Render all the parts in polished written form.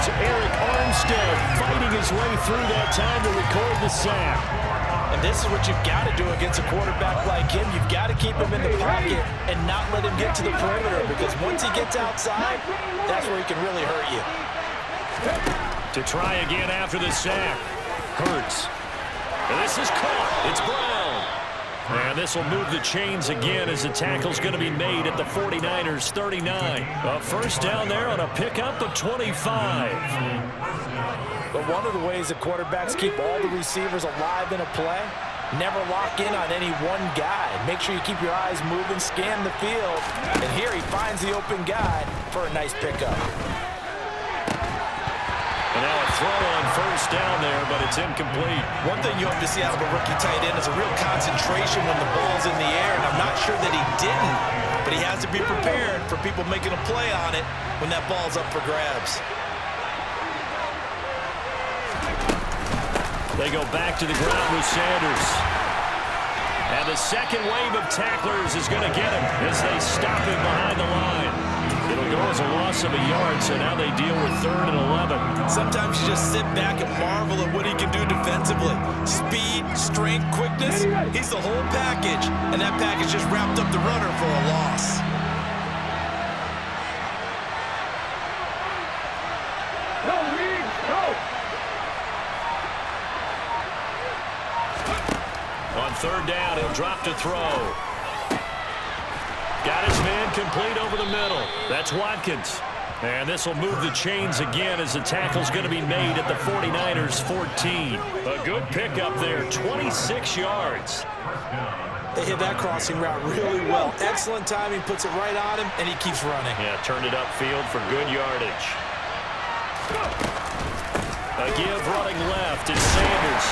was Eric Armstead fighting his way through that time to record the sack. And this is what you've got to do against a quarterback like him. You've got to keep him in the pocket and not let him get to the perimeter, because once he gets outside, that's where he can really hurt you. To try again after the sack. Hurts. And this is caught. It's Brown. And this will move the chains again as the tackle's going to be made at the 49ers 39. A first down there on a pickup of 25. But one of the ways that quarterbacks keep all the receivers alive in a play, never lock in on any one guy. Make sure you keep your eyes moving, scan the field, and here he finds the open guy for a nice pickup. And now a throw on first down there, but it's incomplete. One thing you hope to see out of a rookie tight end is a real concentration when the ball's in the air, and I'm not sure that he didn't, but he has to be prepared for people making a play on it when that ball's up for grabs. They go back to the ground with Sanders. And the second wave of tacklers is going to get him as they stop him behind the line. It'll go as a loss of a yard, so now they deal with 3rd and 11. Sometimes you just sit back and marvel at what he can do defensively. Speed, strength, quickness, he's the whole package. And that package just wrapped up the runner for a loss. On 3rd down, he'll drop to throw. Got his man complete over the middle. That's Watkins. And this will move the chains again as the tackle's going to be made at the 49ers 14. A good pickup there, 26 yards. They hit that crossing route really well. Excellent timing, puts it right on him, and he keeps running. Yeah, turned it upfield for good yardage. A give running left is Sanders.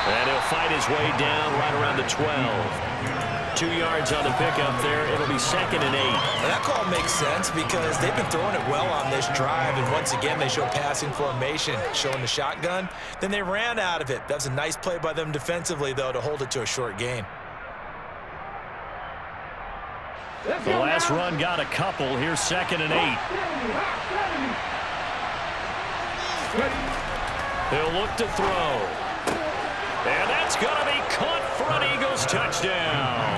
And he'll fight his way down right around the 12. 2 yards on the pickup there. It'll be 2nd and 8. Now that call makes sense because they've been throwing it well on this drive, and once again they show passing formation, showing the shotgun. Then they ran out of it. That was a nice play by them defensively, though, to hold it to a short gain. The last run got a couple. Here's 2nd and 8. He'll look to throw. And that's going to be caught for an Eagles touchdown.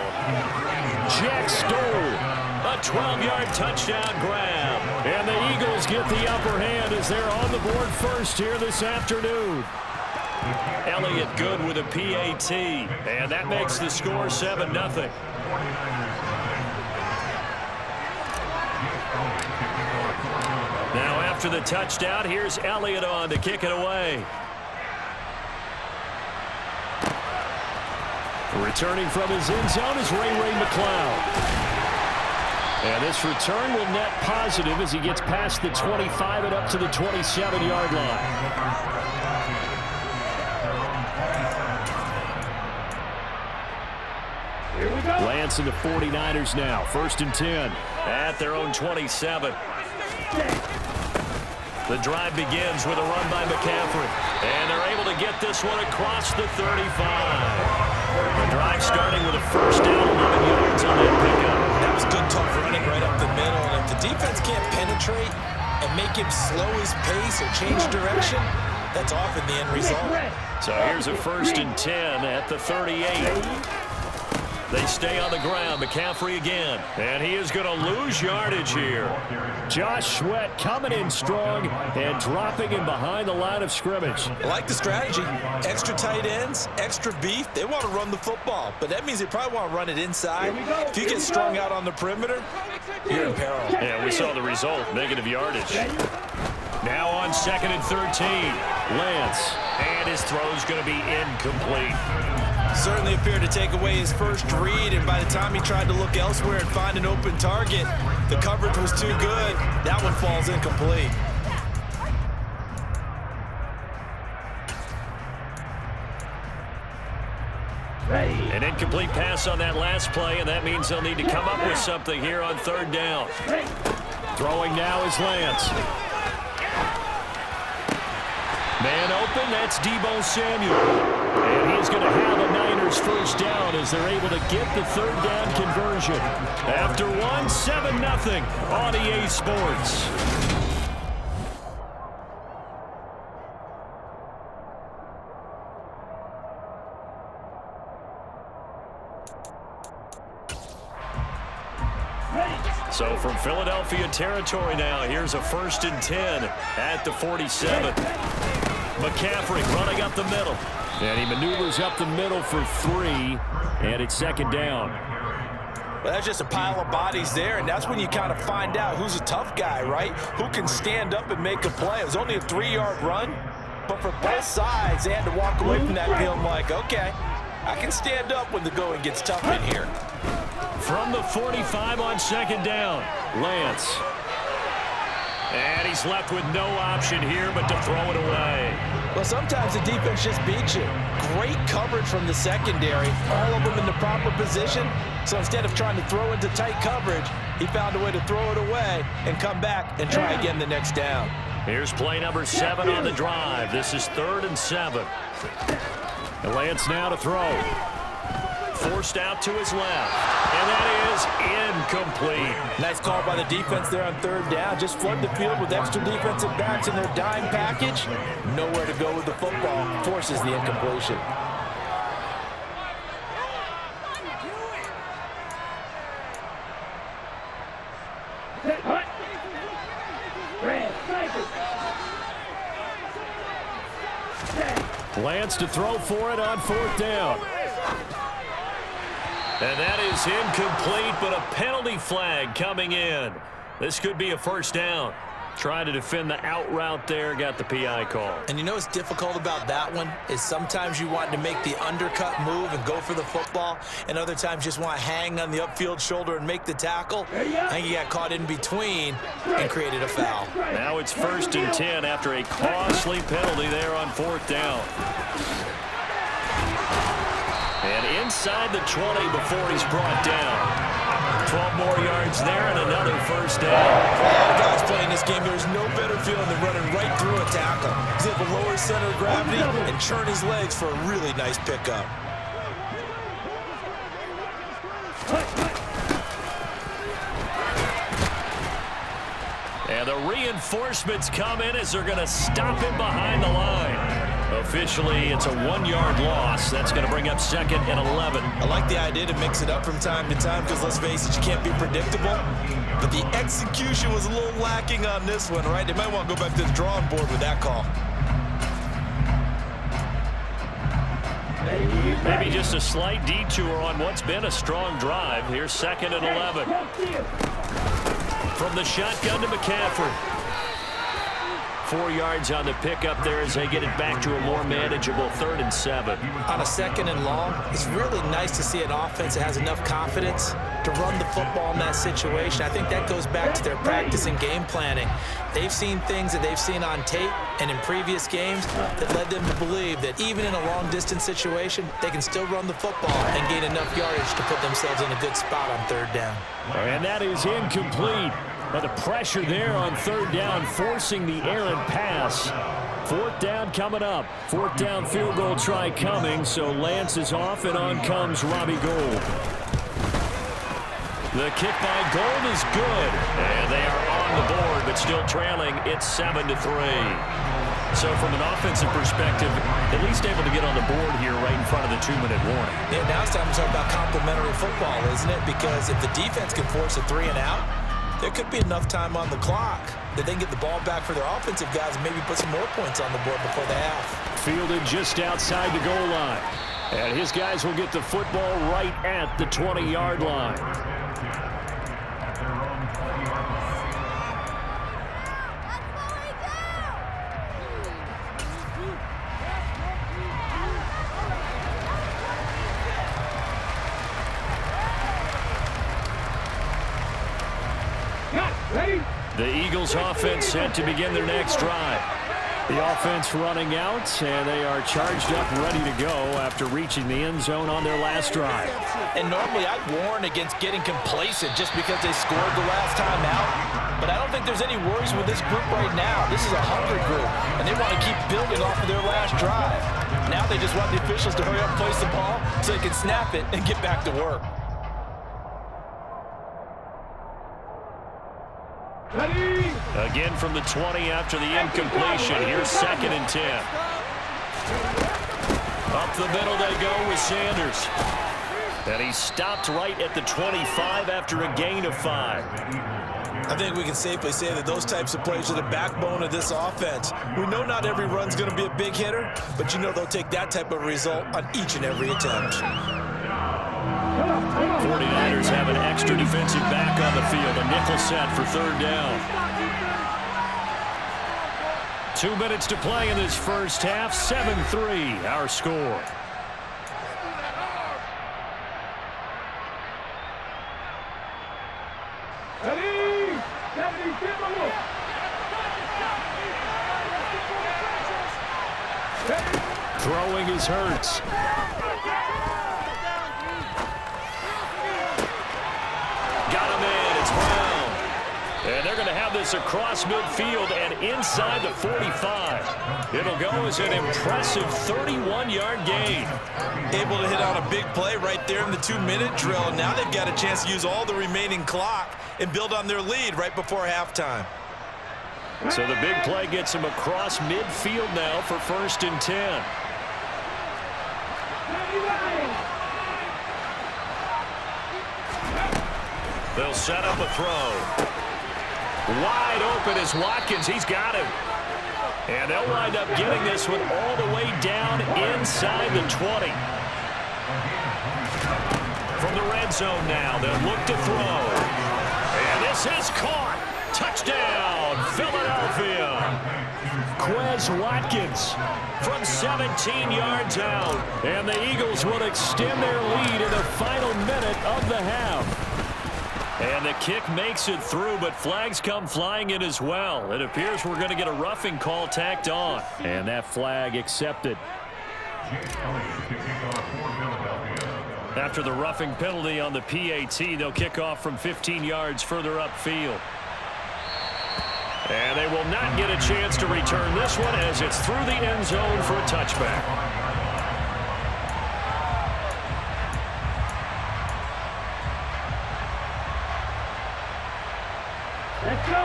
Jack Stoll, a 12-yard touchdown grab. And the Eagles get the upper hand as they're on the board first here this afternoon. Elliott good with a PAT. And that makes the score 7-0. Now after the touchdown, here's Elliott on to kick it away. Returning from his end zone is Ray McCloud. And this return will net positive as he gets past the 25 and up to the 27-yard line. Here we go. Lance and the 49ers now. 1st and 10 at their own 27. The drive begins with a run by McCaffrey. And they're able to get this one across the 35. The drive starting with a first down, 11 yards on that pickup. That was good, tough running right up the middle. And if the defense can't penetrate and make him slow his pace or change direction, that's often the end result. So here's a 1st and 10 at the 38. They stay on the ground. McCaffrey again. And he is going to lose yardage here. Josh Sweat coming in strong and dropping him behind the line of scrimmage. I like the strategy. Extra tight ends, extra beef. They want to run the football, but that means they probably want to run it inside. If you get strung out on the perimeter, you're in peril. Yeah, we saw the result. Negative yardage. Now on 2nd and 13. Lance. And his throw's going to be incomplete. Certainly appeared to take away his first read, and by the time he tried to look elsewhere and find an open target, the coverage was too good. That one falls incomplete. An incomplete pass on that last play, and that means they'll need to come up with something here on 3rd down. Throwing now is Lance. Man open, that's Deebo Samuel. And he's going to have a Niners first down as they're able to get the 3rd down conversion. After 7-0 on EA Sports. Philadelphia territory now. Here's a 1st and 10 at the 47. McCaffrey running up the middle. And he maneuvers up the middle for 3, and it's 2nd down. Well, that's just a pile of bodies there, and that's when you kind of find out who's a tough guy, right? Who can stand up and make a play. It was only a 3-yard run, but for both sides, they had to walk away from that field like, okay, I can stand up when the going gets tough in here. From the 45 on 2nd down, Lance. And he's left with no option here but to throw it away. Well, sometimes the defense just beats you. Great coverage from the secondary, all of them in the proper position. So instead of trying to throw into tight coverage, he found a way to throw it away and come back and try again the next down. Here's play number 7 on the drive. This is 3rd and 7. And Lance now to throw. Forced out to his left. And that is incomplete. Nice call by the defense there on 3rd down. Just flood the field with extra defensive backs in their dime package. Nowhere to go with the football. Forces the incompletion. Lance to throw for it on 4th down. And that is incomplete, but a penalty flag coming in. This could be a 1st down. Trying to defend the out route there, got the PI call. And you know what's difficult about that one is sometimes you want to make the undercut move and go for the football, and other times just want to hang on the upfield shoulder and make the tackle. I think he got caught in between and created a foul. Now it's 1st and 10 after a costly penalty there on 4th down. And inside the 20 before he's brought down. 12 more yards there and another 1st down. For all the guys playing this game, there's no better feeling than running right through a tackle. He's able to lower his center of gravity and churn his legs for a really nice pickup. And the reinforcements come in as they're going to stop him behind the line. Officially, it's a 1-yard loss. That's going to bring up 2nd and 11. I like the idea to mix it up from time to time because, let's face it, you can't be predictable. But the execution was a little lacking on this one, right? They might want to go back to the drawing board with that call. Maybe just a slight detour on what's been a strong drive. Here's 2nd and 11. From the shotgun to McCaffrey. 4 yards on the pickup there as they get it back to a more manageable 3rd and 7. On a 2nd and long, it's really nice to see an offense that has enough confidence to run the football in that situation. I think that goes back to their practice and game planning. They've seen things that they've seen on tape and in previous games that led them to believe that even in a long-distance situation, they can still run the football and gain enough yardage to put themselves in a good spot on 3rd down. And that is incomplete. But the pressure there on 3rd down, forcing the errant pass. 4th down coming up. 4th down field goal try coming, so Lance is off, and on comes Robbie Gould. The kick by Gould is good, and they are on the board, but still trailing. It's 7-3. So from an offensive perspective, at least able to get on the board here right in front of the 2-minute warning. Yeah, now it's time to talk about complementary football, isn't it? Because if the defense can force a 3 and out, there could be enough time on the clock that they can get the ball back for their offensive guys and maybe put some more points on the board before the half. Fielded just outside the goal line. And his guys will get the football right at the 20-yard line. The Eagles offense set to begin their next drive. The offense running out, and they are charged up, ready to go after reaching the end zone on their last drive. And normally I'd warn against getting complacent just because they scored the last time out. But I don't think there's any worries with this group right now. This is a hungry group, and they want to keep building off of their last drive. Now they just want the officials to hurry up and place the ball so they can snap it and get back to work. Again from the 20 after the incompletion. Here's 2nd and 10. Up the middle they go with Sanders. And he stopped right at the 25 after a gain of 5. I think we can safely say that those types of plays are the backbone of this offense. We know not every run's going to be a big hitter, but you know they'll take that type of result on each and every attempt. 49ers have an extra defensive back on the field, a nickel set for third down. 2 minutes to play in this first half, 7-3 our score. Throwing is Hurts. Got him in. It's Brown. And they're going to have this across midfield and inside the 45. It'll go as an impressive 31-yard gain. Able to hit on a big play right there in the 2-minute drill. And now they've got a chance to use all the remaining clock and build on their lead right before halftime. So the big play gets him across midfield now for 1st and 10. They'll set up a throw. Wide open is Watkins. He's got him. And they'll wind up getting this one all the way down inside the 20. From the red zone now, they'll look to throw. And this is caught. Touchdown, Philadelphia. Quez Watkins from 17 yards out. And the Eagles will extend their lead in the final minute of the half. And the kick makes it through, but flags come flying in as well. It appears we're going to get a roughing call tacked on. And that flag accepted. After the roughing penalty on the PAT, they'll kick off from 15 yards further upfield. And they will not get a chance to return this one as it's through the end zone for a touchback. Let's go.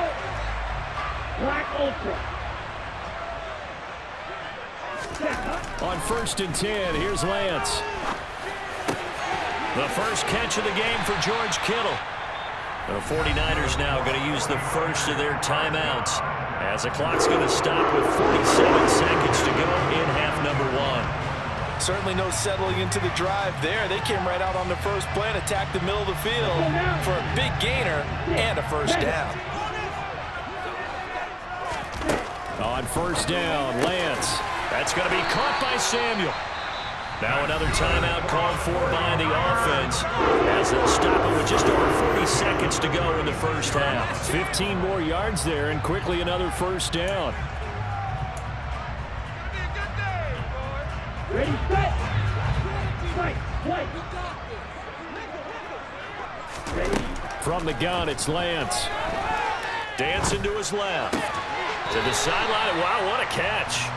Black Ultra. On 1st and 10, here's Lance. The first catch of the game for George Kittle. The 49ers now going to use the first of their timeouts as the clock's going to stop with 47 seconds to go in half number 1. Certainly no settling into the drive there. They came right out on the first play and attacked the middle of the field for a big gainer and a first down. On 1st down, Lance. That's going to be caught by Samuel. Now another timeout called for by the offense as they'll stop it with just over 40 seconds to go in the first half. 15 more yards there and quickly another first down. Ready, set. Strike, play. Ready. From the gun, it's Lance. Dancing to his left. To the sideline. Wow, what a catch.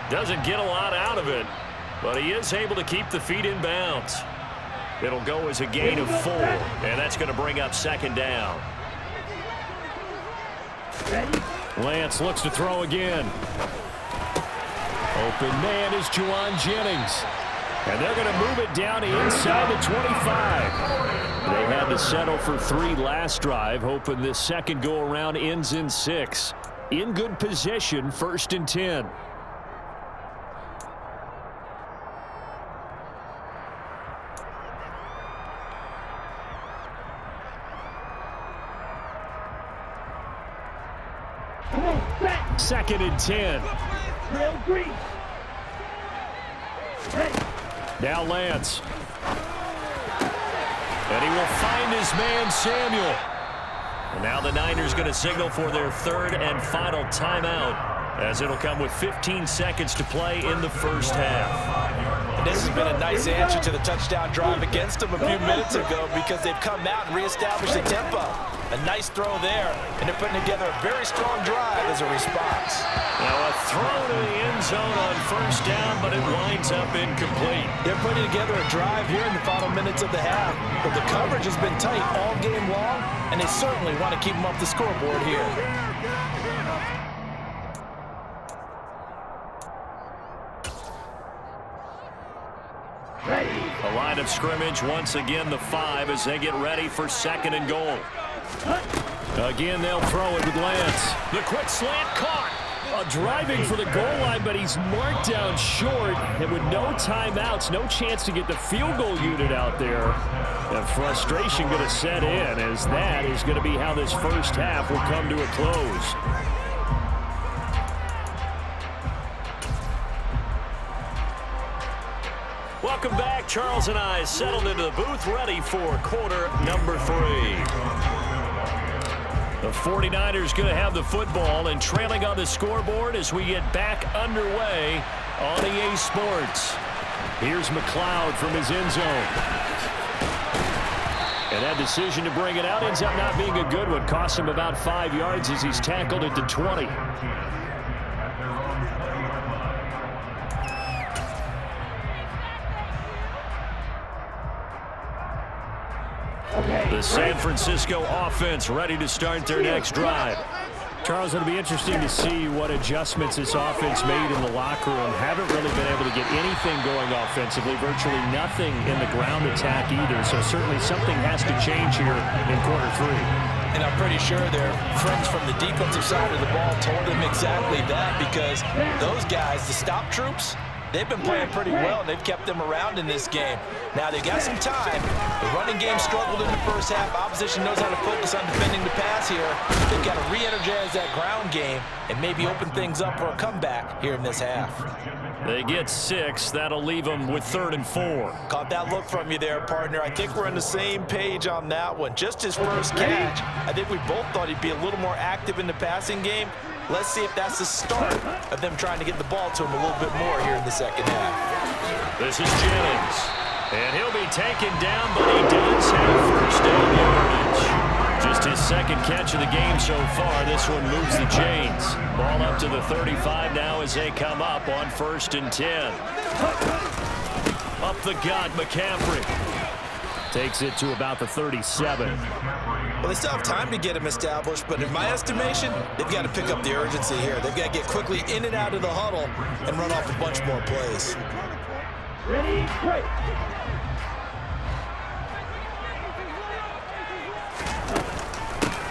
Doesn't get a lot out of it, but he is able to keep the feet in bounds. It'll go as a gain of 4, and that's going to bring up 2nd down. Lance looks to throw again. Open man is Juwan Jennings. And they're going to move it down inside the 25. They had to settle for 3 last drive, hoping this second go-around ends in 6. In good position, 1st and 10. Second and 10. Real green. Now Lance. And he will find his man Samuel. And now the Niners going to signal for their 3rd and final timeout as it'll come with 15 seconds to play in the first half. And this has been a nice answer to the touchdown drive against them a few minutes ago because they've come out and reestablished the tempo. A nice throw there, and they're putting together a very strong drive as a response. Now a throw to the end zone on 1st down, but it winds up incomplete. They're putting together a drive here in the final minutes of the half, but the coverage has been tight all game long, and they certainly want to keep them off the scoreboard here. The line of scrimmage once again the 5 as they get ready for 2nd and goal. Again, they'll throw it with Lance. The quick slant caught. Driving for the goal line, but he's marked down short. And with no timeouts, no chance to get the field goal unit out there. And frustration going to set in, as that is going to be how this first half will come to a close. Welcome back. Charles and I settled into the booth, ready for quarter number 3. The 49ers going to have the football and trailing on the scoreboard as we get back underway on EA Sports. Here's McLeod from his end zone. And that decision to bring it out ends up not being a good one. Costs him about 5 yards as he's tackled at the 20. The San Francisco offense ready to start their next drive. Charles, it'll be interesting to see what adjustments this offense made in the locker room. Haven't really been able to get anything going offensively, virtually nothing in the ground attack either. So certainly something has to change here in quarter 3. And I'm pretty sure their friends from the defensive side of the ball told them exactly that, because those guys, the stop troops, they've been playing pretty well, and they've kept them around in this game. Now, they've got some time. The running game struggled in the first half. Opposition knows how to focus on defending the pass here. They've got to re-energize that ground game and maybe open things up for a comeback here in this half. They get 6. That'll leave them with 3rd and 4. Caught that look from you there, partner. I think we're on the same page on that one. Just his first catch. I think we both thought he'd be a little more active in the passing game. Let's see if that's the start of them trying to get the ball to him a little bit more here in the second half. This is Jennings. And he'll be taken down, but he does have first down yardage. Just his second catch of the game so far. This one moves the chains. Ball up to the 35 now as they come up on 1st and 10. Up the gut, McCaffrey. Takes it to about the 37. Well, they still have time to get him established, but in my estimation, they've got to pick up the urgency here. They've got to get quickly in and out of the huddle and run off a bunch more plays. Ready, break.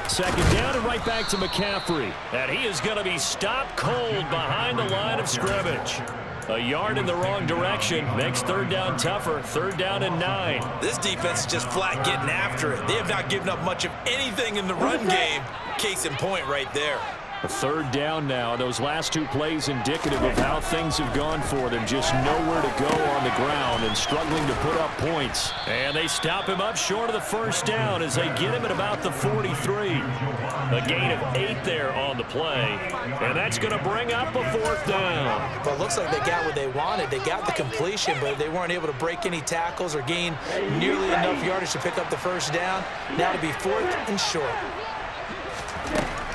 Second down and right back to McCaffrey. And he is going to be stopped cold behind the line of scrimmage. A yard in the wrong direction makes 3rd down tougher. 3rd down and 9. This defense is just flat getting after it. They have not given up much of anything in the run game. Case in point right there. A 3rd down now. Those last 2 plays indicative of how things have gone for them. Just nowhere to go on the ground and struggling to put up points. And they stop him up short of the 1st down as they get him at about the 43. A gain of 8 there on the play. And that's going to bring up a 4th down. Well, it looks like they got what they wanted. They got the completion, but they weren't able to break any tackles or gain nearly enough yardage to pick up the 1st down. Now to be 4th and short.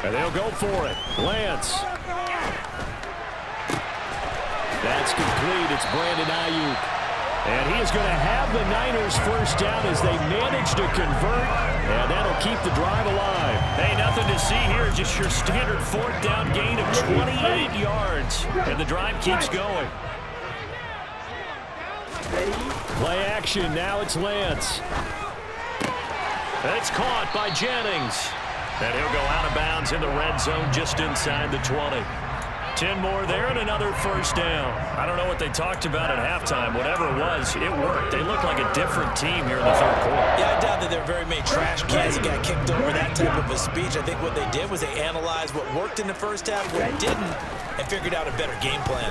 And they'll go for it. Lance. That's complete. It's Brandon Ayuk. And he is going to have the Niners 1st down as they manage to convert. And that'll keep the drive alive. Hey, nothing to see here. Just your standard 4th down gain of 28 yards. And the drive keeps going. Play action. Now it's Lance. That's caught by Jennings. And he'll go out of bounds in the red zone just inside the 20. 10 more there and another 1st down. I don't know what they talked about at halftime. Whatever it was, it worked. They look like a different team here in the 3rd quarter. Yeah, I doubt that there are very many trash cans that got kicked over that type of a speech. I think what they did was they analyzed what worked in the first half, what didn't, and figured out a better game plan.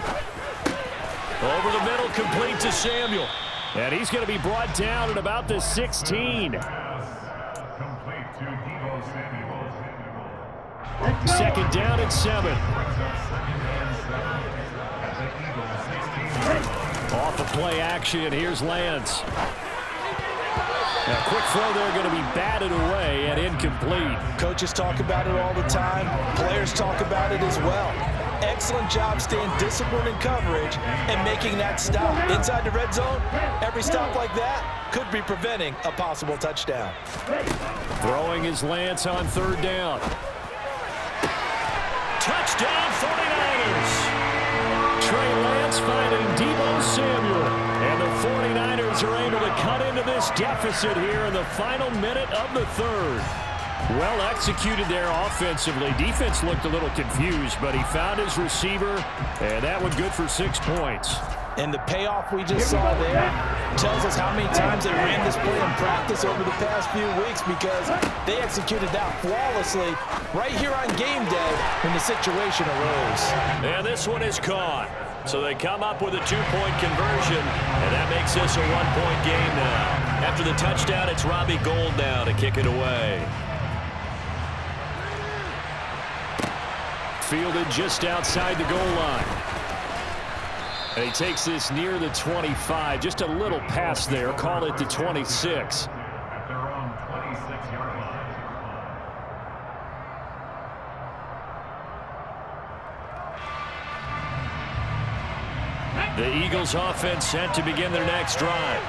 Over the middle, complete to Samuel. And he's going to be brought down at about the 16. Second down and 7. Off the play action, here's Lance. Now, quick throw there going to be batted away and incomplete. Coaches talk about it all the time. Players talk about it as well. Excellent job staying disciplined in coverage and making that stop. Inside the red zone, every stop like that could be preventing a possible touchdown. Throwing is Lance on 3rd down. Touchdown 49ers. Trey Lance finding Deebo Samuel. And the 49ers are able to cut into this deficit here in the final minute of the 3rd. Well executed there offensively. Defense looked a little confused, but he found his receiver, and that one good for 6 points. And the payoff we just saw there tells us how many times they ran this play in practice over the past few weeks, because they executed that flawlessly right here on game day when the situation arose. And this one is caught. So they come up with a 2-point conversion, and that makes this a 1-point game now. After the touchdown, it's Robbie Gould now to kick it away. Fielded just outside the goal line. And he takes this near the 25. Just a little pass there. Call it the 26. The Eagles offense set to begin their next drive.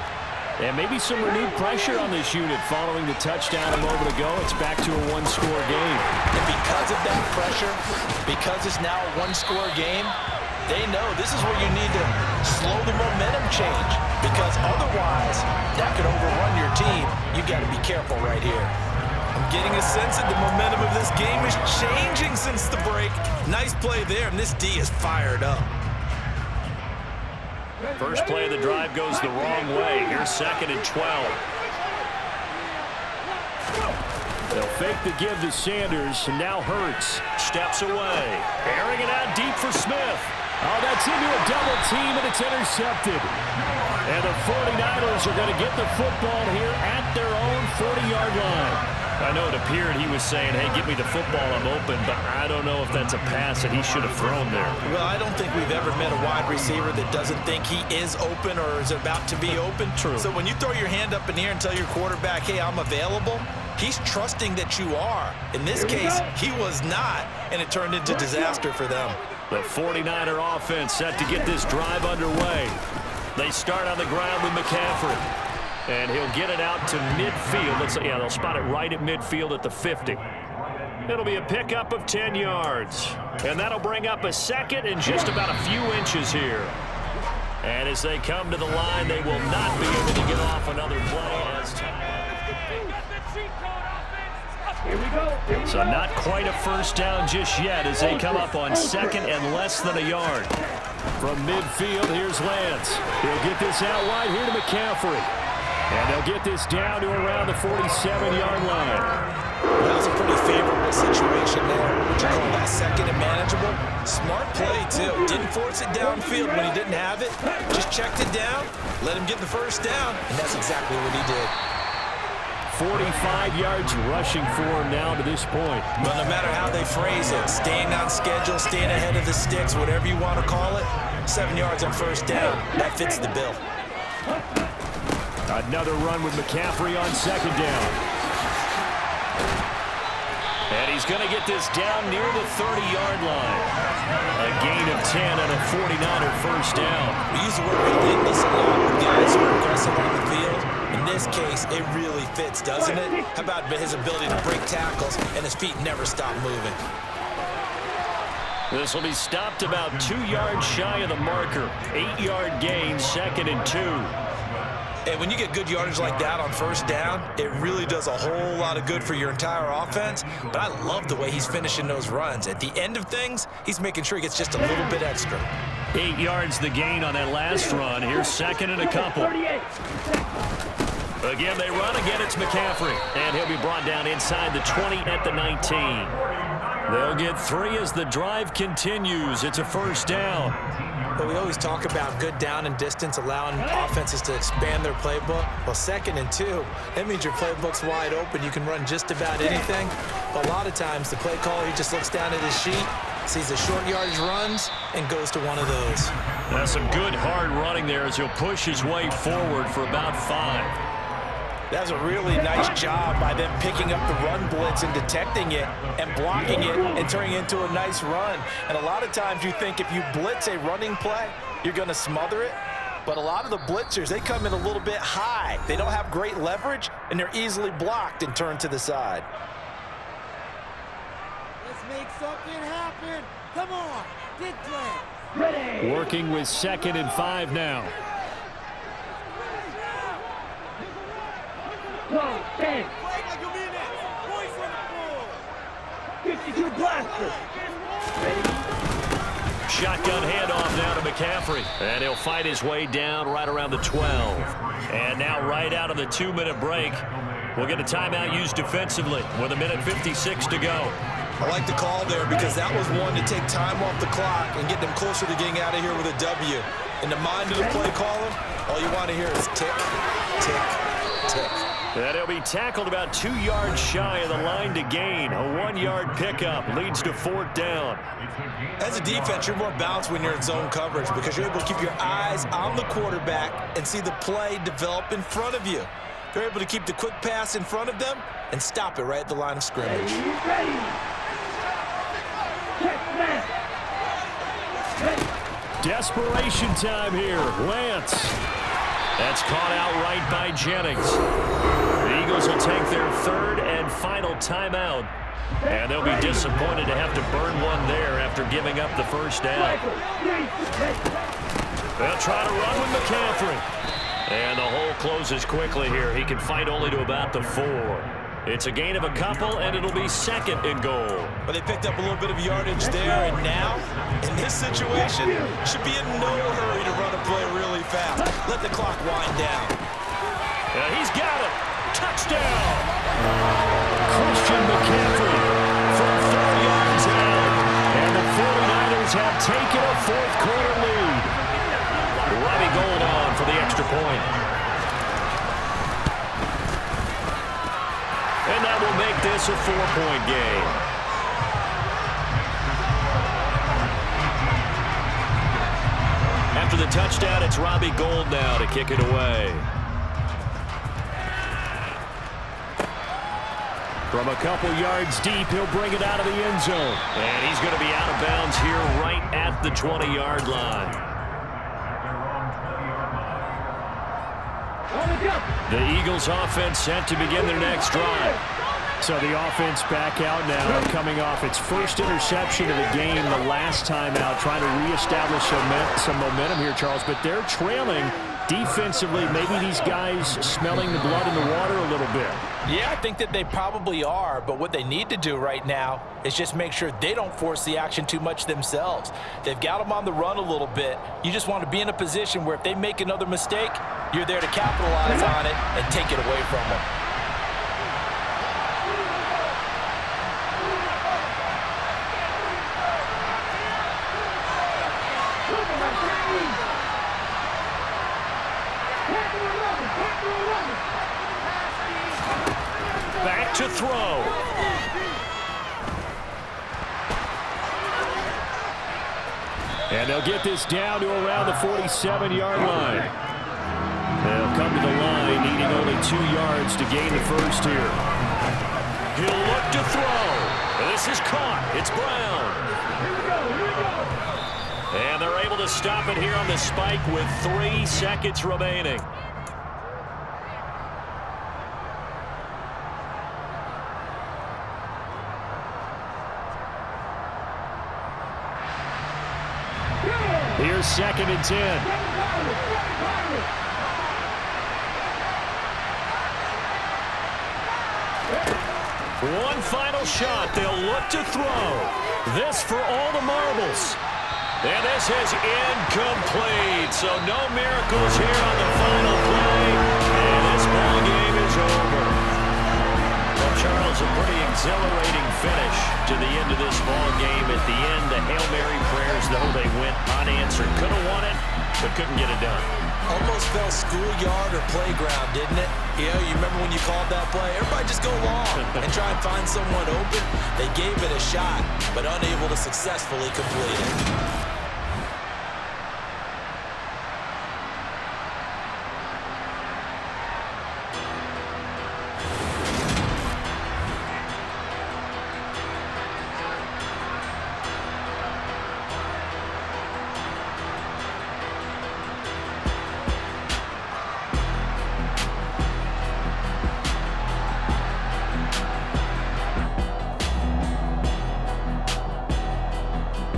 And maybe some renewed pressure on this unit following the touchdown a moment ago. It's back to a 1-score game. And because of that pressure, because it's now a 1-score game, they know this is where you need to slow the momentum change, because otherwise that could overrun your team. You got to be careful right here. I'm getting a sense that the momentum of this game is changing since the break. Nice play there, and this D is fired up. First play of the drive goes the wrong way. Here's 2nd and 12. They'll fake the give to Sanders, and now Hurts steps away. Airing it out deep for Smith. Oh, that's into a double team, and it's intercepted. And the 49ers are going to get the football here at their own 40-yard line. I know it appeared he was saying, hey, give me the football, I'm open, but I don't know if that's a pass that he should have thrown there. Well, I don't think we've ever met a wide receiver that doesn't think he is open or is about to be open. True. So when you throw your hand up in the air and tell your quarterback, hey, I'm available, he's trusting that you are. In this case, he was not, and it turned into disaster for them. The 49er offense set to get this drive underway. They start on the ground with McCaffrey. And he'll get it out to midfield. Yeah, they'll spot it right at midfield at the 50. It'll be a pickup of 10 yards. And that'll bring up a 2nd and just about a few inches here. And as they come to the line, they will not be able to get off another play. So not quite a first down just yet as they come up on 2nd and less than a yard. From midfield, here's Lance. He'll get this out wide here to McCaffrey. And they'll get this down to around the 47-yard line. That was a pretty favorable situation there. Would you call that 2nd and manageable? Smart play, too. Didn't force it downfield when he didn't have it. Just checked it down, let him get the first down, and that's exactly what he did. 45 yards rushing for him now to this point. But no matter how they phrase it, staying on schedule, staying ahead of the sticks, whatever you want to call it, 7 yards on first down, that fits the bill. Another run with McCaffrey on 2nd down. And he's going to get this down near the 30-yard line. A gain of 10 and a 49er first down. We use the word relentless a lot with guys who are aggressive on the field. In this case, it really fits, doesn't it? How about his ability to break tackles and his feet never stop moving? This will be stopped about 2 yards shy of the marker. 8-yard gain, 2nd and 2. And when you get good yardage like that on first down, it really does a whole lot of good for your entire offense. But I love the way he's finishing those runs. At the end of things, he's making sure he gets just a little bit extra. 8 yards the gain on that last run. Here's 2nd and a couple. Again, they run. Again, it's McCaffrey. And he'll be brought down inside the 20 at the 19. They'll get 3 as the drive continues. It's a first down. But we always talk about good down and distance, allowing offenses to expand their playbook. Well, 2nd and 2, that means your playbook's wide open. You can run just about anything. But a lot of times, the play caller, he just looks down at his sheet, sees the short yardage runs, and goes to one of those. That's some good hard running there as he'll push his way forward for about 5. That's a really nice job by them picking up the run blitz and detecting it and blocking it and turning it into a nice run. And a lot of times you think if you blitz a running play, you're going to smother it. But a lot of the blitzers, they come in a little bit high. They don't have great leverage, and they're easily blocked and turned to the side. Let's make something happen. Come on, big play. Ready. Working with 2nd and 5 now. Go, stand. Shotgun handoff now to McCaffrey. And he'll fight his way down right around the 12. And now right out of the 2-minute break, we'll get a timeout used defensively with 1:56 to go. I like the call there because that was one to take time off the clock and get them closer to getting out of here with a W. In the mind of the play caller, all you want to hear is tick, tick, tick. And he'll be tackled about 2 yards shy of the line to gain. A 1-yard pickup leads to 4th down. As a defense, you're more balanced when you're in zone coverage because you're able to keep your eyes on the quarterback and see the play develop in front of you. They're able to keep the quick pass in front of them and stop it right at the line of scrimmage. Desperation time here. Lance. That's caught out right by Jennings. The Eagles will take their 3rd and final timeout. And they'll be disappointed to have to burn one there after giving up the first down. They'll try to run with McCaffrey. And the hole closes quickly here. He can fight only to about the 4. It's a gain of a couple, and it'll be 2nd and goal. But they picked up a little bit of yardage there, and now, in this situation, should be in no hurry to run a play really fast. Let the clock wind down. And he's got it. Touchdown! Christian McCaffrey from 4 yards out. And the 49ers have taken a 4th-quarter lead. Robbie Gould on for the extra point. And that will make this a 4-point game. After the touchdown, it's Robbie Gould now to kick it away. From a couple yards deep, he'll bring it out of the end zone. And he's going to be out of bounds here right at the 20-yard line. The Eagles offense set to begin their next drive. So the offense back out now, coming off its first interception of the game the last time out, trying to reestablish some momentum here, Charles. But they're trailing defensively. Maybe these guys smelling the blood in the water a little bit. Yeah, I think that they probably are, but what they need to do right now is just make sure they don't force the action too much themselves. They've got them on the run a little bit. You just want to be in a position where if they make another mistake, you're there to capitalize on it and take it away from them. Back to throw. And they'll get this down to around the 47-yard line. They'll come to the line, needing only 2 yards to gain the first here. He'll look to throw. This is caught. It's Brown. And they're able to stop it here on the spike with 3 seconds remaining. Here's 2nd and 10. One final shot. They'll look to throw. This for all the marbles. And this is incomplete. So no miracles here on the final play. And this ball game is over. Well, Charles, a pretty exhilarating finish to the end of this ball game. At the end, the Hail Mary prayers, though, they went unanswered. Could have won it, but couldn't get it done. Almost felt schoolyard or playground, didn't it? You know, you remember when you called that play? Everybody just go long and try and find someone open. They gave it a shot, but unable to successfully complete it.